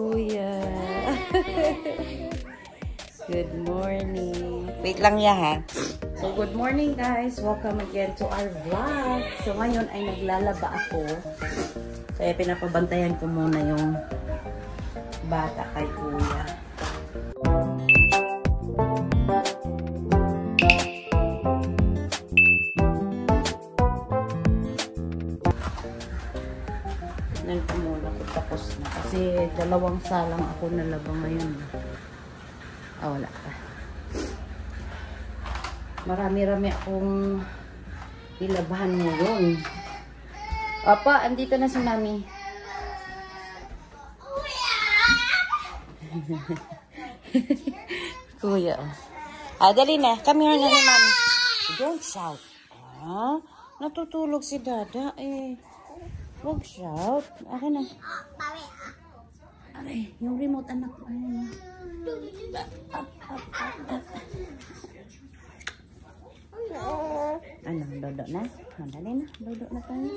kuya. Good morning. Wait lang ya ha. So good morning guys. Welcome again to our vlog. So ngayon ay naglalaba ako. Kaya pinapabantayan ko muna yung bata kay kuya. Ito muna ko tapos na. Kasi dalawang salang ako nalaba ngayon. Wala pa. Marami-rami akong ilabahan ngayon. Papa, andito na si Mami. Kuya. Dali na. Come here na ni Mami. Don't shout. Natutulog si Dada eh. Huwag shout. Akin na. Aray, yung remote anak ko. Ano, dodo na? Dali na. Dodo na tayo.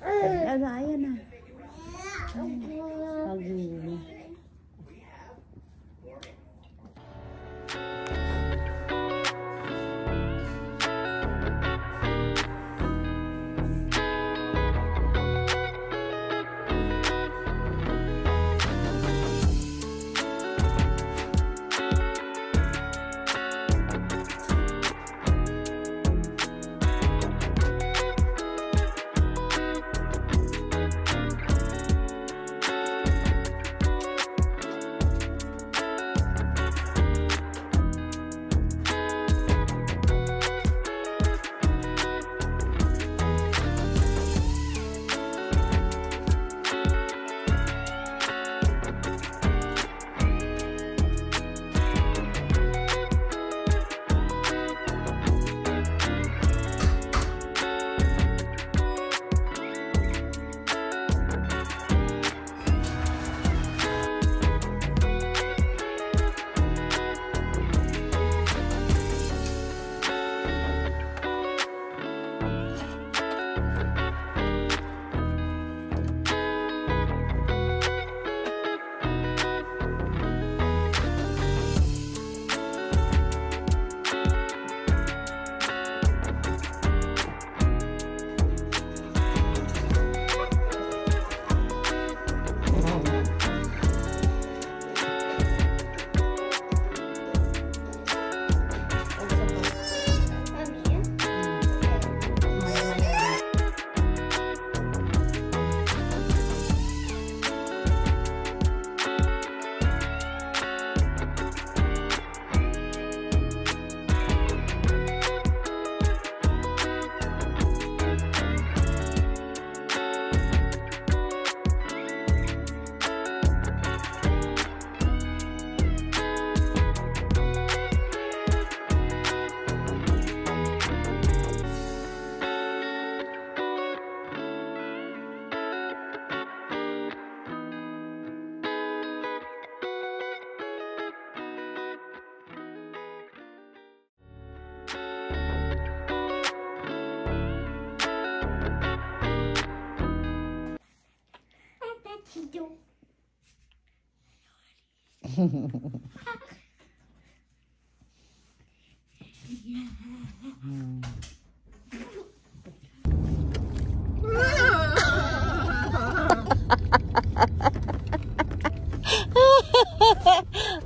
Ayan na. Pag-iwi.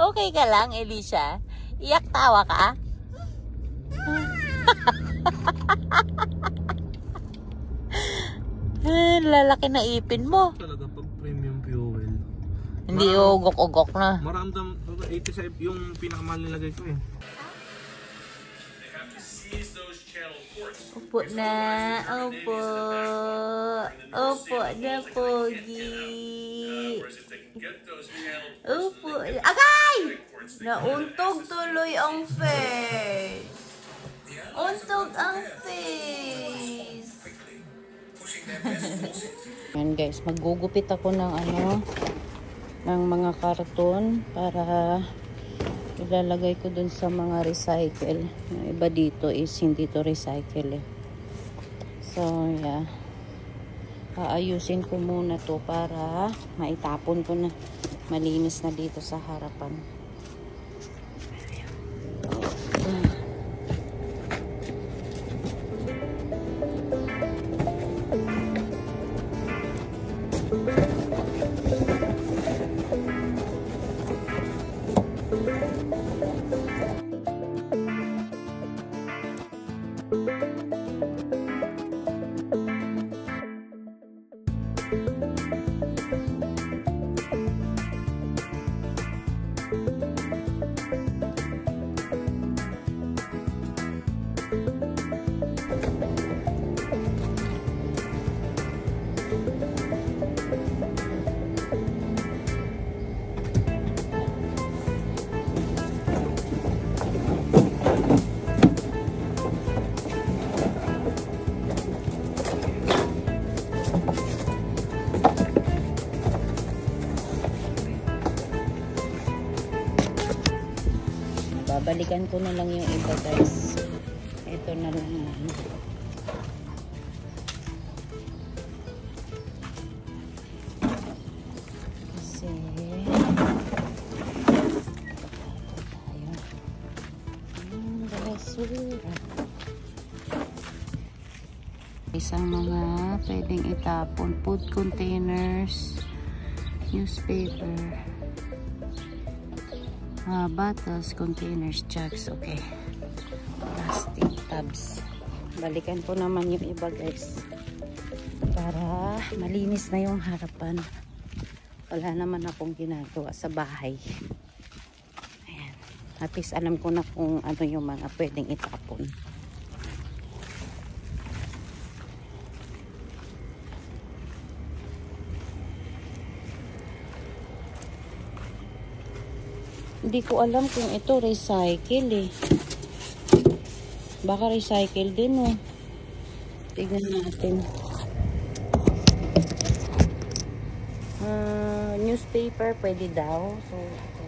Okay ka lang, Elisha? Iyak tawa ka? Lalaki na ipin mo. Talaga pag premium fuel. Hindi ugok-ugok na. Maramdam 87 yung pinakamahal nilagay ko eh. Upo na, upo. Upo na, pogi. Upo. Agay! Nauntog tuloy ang face. Untog ang face. Yan guys, maggugupit ako ng ng mga karton para ilalagay ko dun sa mga recycle. Yung iba dito is hindi to recycle eh. So yeah, Aayusin ko muna to para maitapon ko na. Malinis na dito sa harapan. Babalikan ko na lang yung iba, guys. Ito na lang. Kasi basura. Isang mga pwedeng itapon. Food containers, newspaper, bottles, containers, jugs. Okay. Plastic tubs. Balikan ko naman yung iba, guys. Para malinis na yung harapan. Wala naman akong ginagawa sa bahay. Ayan. At least alam ko na kung ano yung mga pwedeng itapon. Hindi ko alam kung ito recycle eh. Baka recycle din oh. Tignan natin. Newspaper pwede daw. So, ito.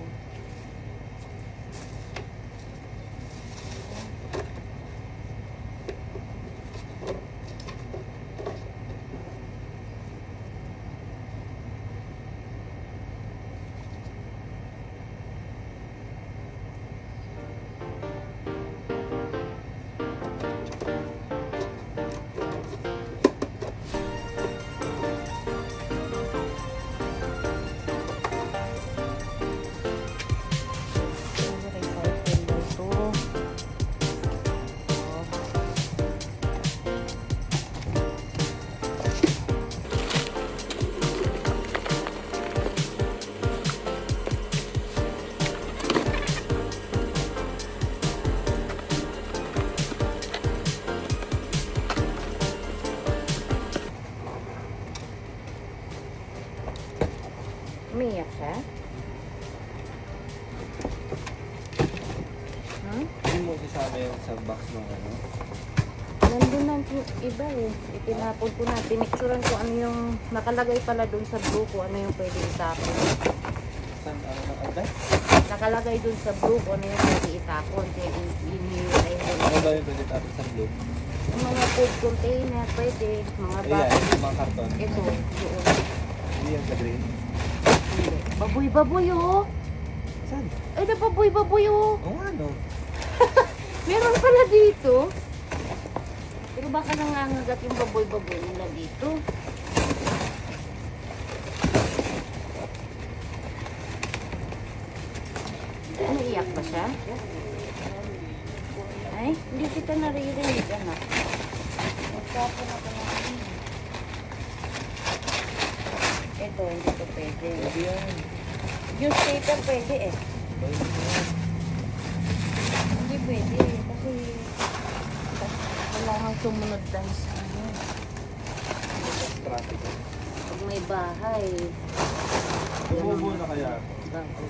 Umiyak siya? Hindi mo sasama yung sa box ng ano? Nandun ang iba eh. Itinapon ko na. Pinicturan ko ano yung nakalagay pala dun sa blue ko. Ano yung pwede itapon. Saan? Ano nakalagay? Nakalagay dun sa blue ko ano yung pwede itapon. Kaya inilay ko. Ano ba yung pwede tapos sa blue? Yung mga food container pwede. Mga Ayan, bottle. mga karton. Ito. Doon. Hindi yan sa green. Baboy-baboy oh. Saan? Ay na baboy-baboy oh. Oo nga no. Meron pala dito. Pero baka nangangagat yung baboy-baboy nila dito. Ano, iyak ba siya? Ay, hindi kita naririnig, anak. Magkapo na pala. Ito, hindi ko pwede. Pwede yan. Newspaper pwede eh. Pwede yan. Hindi pwede kasi kailangan sumunod tayo sa ano. Traffic. Pag may bahay. Bumubo na kaya ako.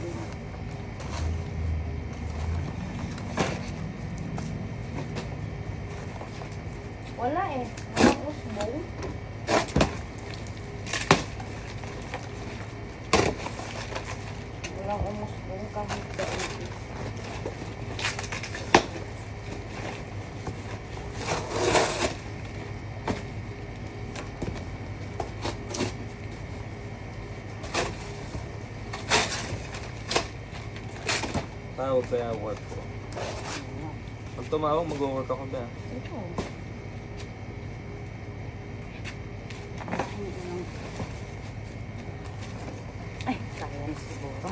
Wala eh. Walang usbong. Walang umusbong kahit dito. tumawag kaya work ko. Pag tumawag, mag-work ako ba? Ito. Ay, kaya na siguro.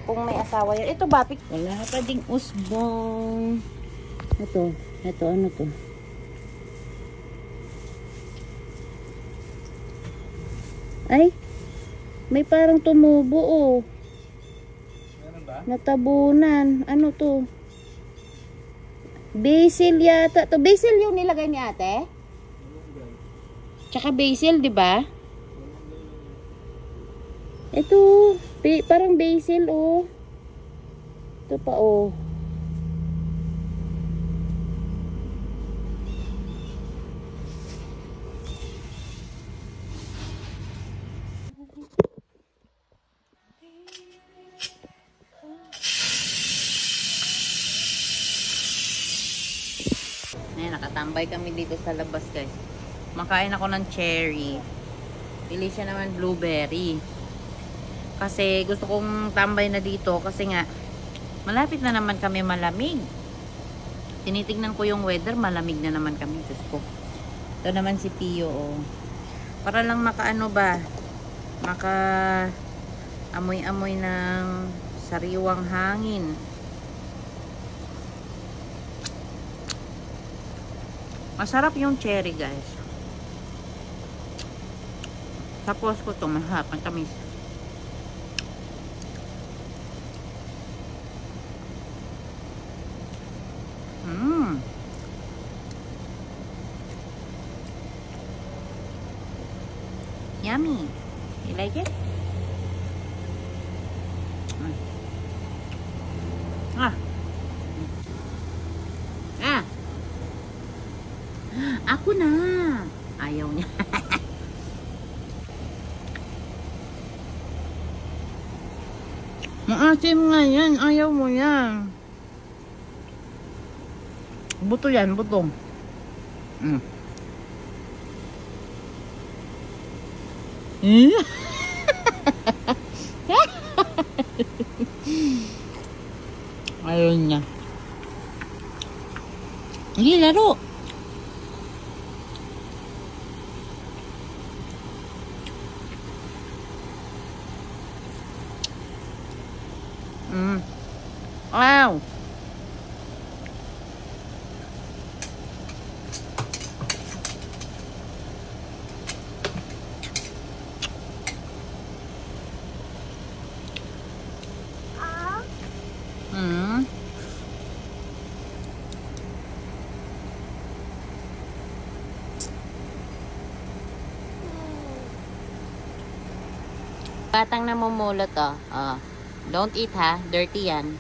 Kung may asawa yan. Ito ba? Wala pa ding usbong. Ito. Ano to? Ay. May parang tumubo oh. Meron ba? Natabunan. Ano to? Basil yata. To basil yung nilagay ni ate? Tsaka basil, di ba? Ito. Parang basil, oh. Ito pa, oh. Ayan, nakatambay kami dito sa labas, guys. Makain ako ng cherry. Pili siya naman blueberry. Kasi gusto kong tambay na dito kasi nga malapit na naman kami malamig. Tinitignan ko yung weather, malamig na naman kami. Diyos ko. Ito naman si Pio, oh. Para lang makaano ba? Maka amoy-amoy ng sariwang hangin. Masarap yung cherry, guys. Tapos ko ito, masarap ang tamis. Yummy. You like it? Ako na. Ayaw niya. Maasim nga yan. Ayaw mo yan. Buto yan. Buto. Ayaw niya. Hindi, laro. Wow. Batang namumulot, oh. Don't eat, ha. Dirty yan.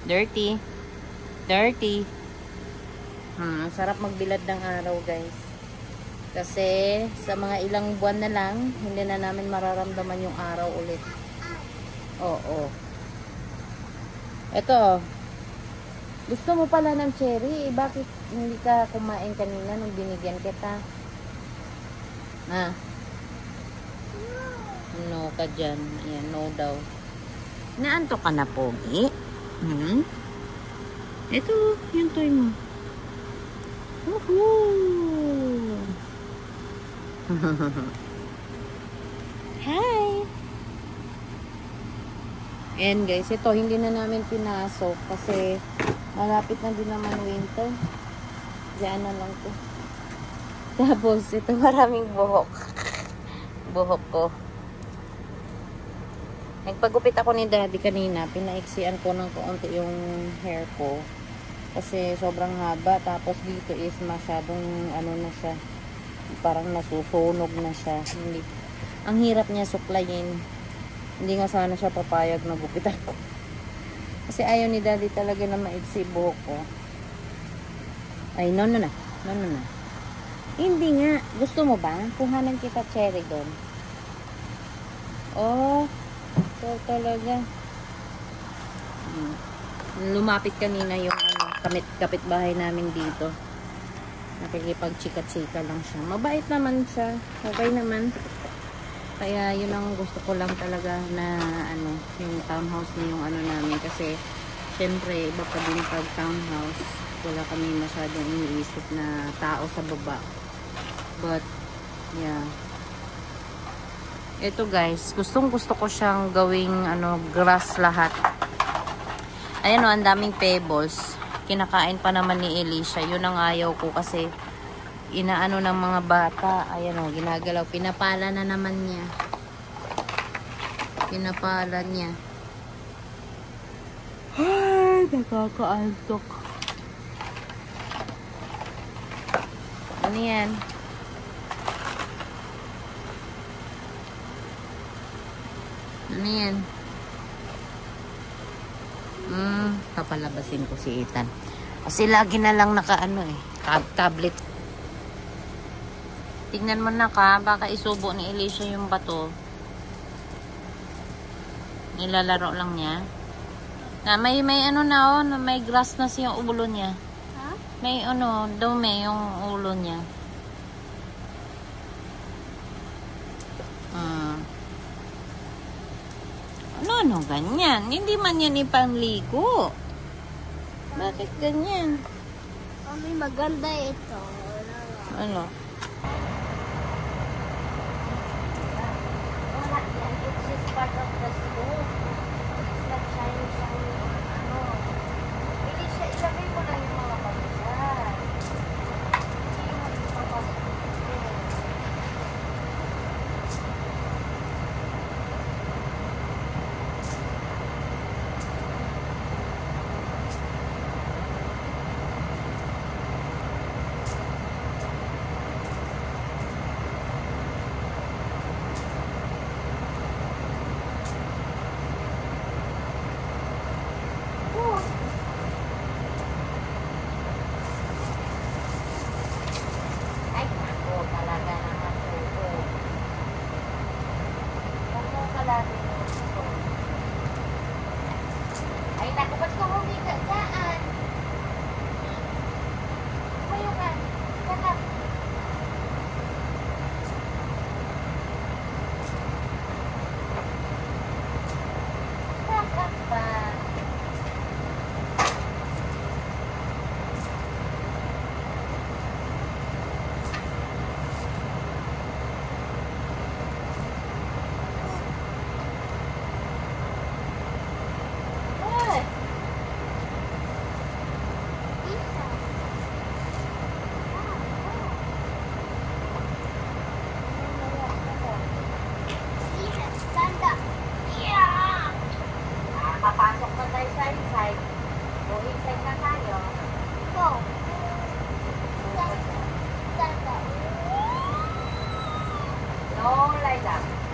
Dirty. Dirty. Sarap magbilad ng araw, guys. Kasi sa mga ilang buwan na lang, hindi na namin mararamdaman yung araw ulit. Oo. Ito. Gusto mo pala ng cherry? Bakit hindi ka kumain kanina nung binigyan kita? No ka dyan. Ayan, no daw. Naanto ka na, Pogi? Ito, yung toy mo. Woohoo! Hi! And guys, ito, hindi na namin pinasok kasi malapit na din naman winter. Diyan na lang to. Tapos, ito, maraming buhok. Buhok ko. Nagpagupit ako ni Daddy kanina. Pinaiksian ko ng kaunti yung hair ko. Kasi sobrang haba. Tapos dito is masyadong ano na siya. Parang nasusunog na siya. Hindi. Ang hirap niya suklayin. Hindi nga sana siya papayag na gupitan ko. Kasi ayaw ni Daddy talaga na maiksi buhok ko. Ay, no na. Hindi nga. Gusto mo ba? Kuhanan kita cherry doon. Oh. Ito talaga. Lumapit kanina yung kapitbahay namin dito. Nakikipag-chika-chika lang siya. Mabait naman siya. Okay naman. Kaya yun ang gusto ko lang talaga na ano, yung townhouse na yung ano namin. Kasi syempre iba pa din pag townhouse. Wala kami masyadong iniisip na tao sa baba. But yeah. Ito guys, gustong gusto ko siyang gawing ano, grass lahat. Ayan o, ang daming pebbles. Kinakain pa naman ni Elisha. Yun ang ayaw ko kasi inaano ng mga bata. Ayan o, ginagalaw. Pinapala na naman niya. Pinapala niya. Ay, nakakaantok. Ano yan? Ano yan? Papalabasin ko si Ethan. Kasi lagi na lang nakaano eh. Tablet. Tingnan mo na ka. Baka isubo ni Elisha yung bato. Nilalaro lang niya. Na may ano na oh. May grass na siya yung ulo niya. Ha? May ano, dumi yung ulo niya. Ano, ganyan? Hindi man yan ipangligo. Bakit ganyan? Mami, maganda ito. Ano? Wala yan. It's just part of the stove. It's not shiny. Ano. Hindi siya, ilagay mo lang yung mga pagkakas. Hindi mo ipapasok dito. Ay, naku, ba't ka humiga dyan? Ayaw ka. Kanak. Kakak ba? Papasok na tayo sa inside. Go inside na tayo. Go. No, lie down.